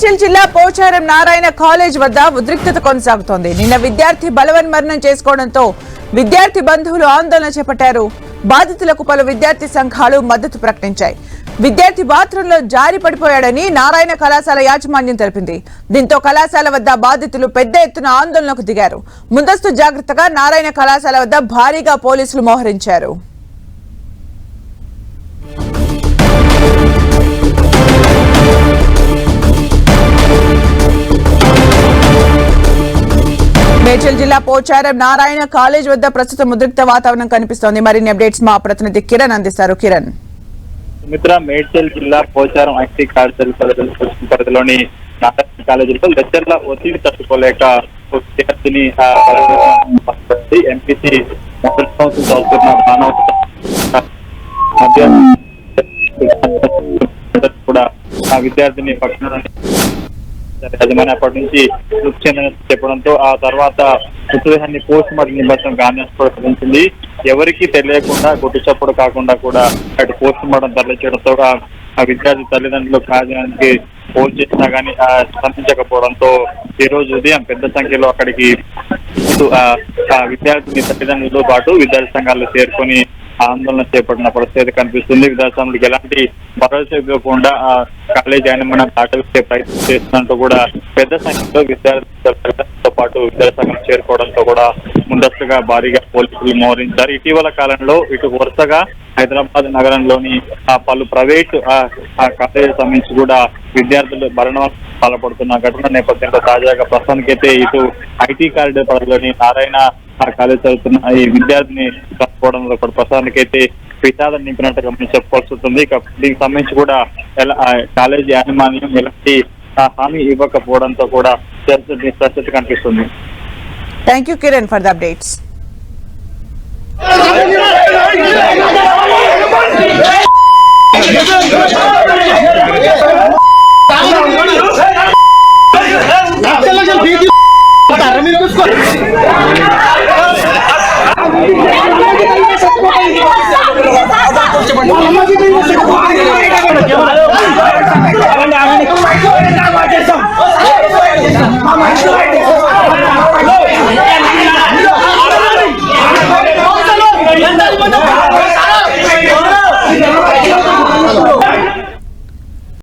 మేడ్చల్ జిల్లా పోచారం నారాయణ కాలేజ్ వద్ద ఉద్రిక్తత కొనసాగుతోంది. నిన్న విద్యార్థి బలవన్మరణం చేసుకోవడంతో విద్యార్థి బంధువులు ఆందోళన చేపట్టారు. బాధితులకు పలు విద్యార్థి సంఘాలు మద్దతు ప్రకటించాయి. విద్యార్థి బాత్రూంలో జారి పడిపోయాడని నారాయణ కళాశాల యాజమాన్యం తెలిపింది. దీంతో కళాశాల వద్ద బాధితులు పెద్ద ఎత్తున ఆందోళనకు దిగారు. ముందస్తు జాగ్రత్తగా నారాయణ కళాశాల వద్ద భారీగా పోలీసులు మోహరించారు. మేడ్చల్ జిల్లా పోచారం నారాయణ కాలేజ్ వద్ద ప్రస్తుతం ఉద్రిక్త వాతావరణం కనిపిస్తోంది. మరిన్ని అప్డేట్స్ మా ప్రతినిధి కిరణ్ అందిస్తారు. కిరణ్, మిత్ర, మేడ్చల్ జిల్లా పోచారం ఐటీ కాలేజీ పరిధిలోని నారాయణ కాలేజీలో లెక్చర్ల ఒత్తిడి తట్టుకోలేక విద్యార్థిని ఎంపీసీ మొదటి సంవత్సరం చదువుతున్న కూడా ఆ విద్యార్థిని పక్కన అప్పటి నుంచి మృతి చెందని చెప్పడంతో ఆ తర్వాత మృతదేహాన్ని పోస్ట్ మార్టం నిమిత్తం గాంధీ హాస్పిటల్ ఎవరికి తెలియకుండా గుట్టు చప్పుడు కాకుండా కూడా అటు పోస్ట్ మార్టం తరలించడంతో ఆ విద్యార్థి తల్లిదండ్రులు కార్యానికి ఫోన్ చేసినా కానీ స్పందించకపోవడంతో ఈ రోజు ఉదయం పెద్ద సంఖ్యలో అక్కడికి విద్యార్థిని తల్లిదండ్రులతో పాటు విద్యార్థి సంఘాలు చేరుకొని ఆందోళన చేపట్టిన పరిస్థితి కనిపిస్తుంది. విద్యార్థులకు ఎలాంటి భరోసా ఇవ్వకుండా కాలేజ్ యాజమాన్యం దాటవేసే ప్రయత్నం చేస్తున్నట్టు కూడా పెద్ద సంఖ్యలో విద్యార్థులతో పాటు విద్యార్థి సంఘం చేరుకోవడంతో కూడా ముందస్తుగా భారీగా పోలీసులు మోహరించారు. ఇటీవల కాలంలో ఇటు వరుసగా హైదరాబాద్ నగరంలోని పలు ప్రైవేటు కాలేజీలకు సంబంధించి కూడా విద్యార్థులు మరణం పాల్పడుతున్న ఘటన నేపథ్యంలో తాజాగా ప్రస్తుతానికైతే ఇటు ఐటీ కారిడార్ పరిధిలోని నారాయణ కాలేజ్ చదువుతున్న ఈ విద్యార్థిని కలుపుకోవడంలో కూడా ప్రస్తుతానికైతే విషాదం నింపినట్టు గమనించి చెప్పుకోవాల్సి ఉంటుంది. ఇక దీనికి సంబంధించి కూడా కాలేజ్ యాజమాన్యం ఎలాంటి హామీ ఇవ్వకపోవడంతో కూడా పరిస్థితి కనిపిస్తుంది. Thank you Kiran for the updates.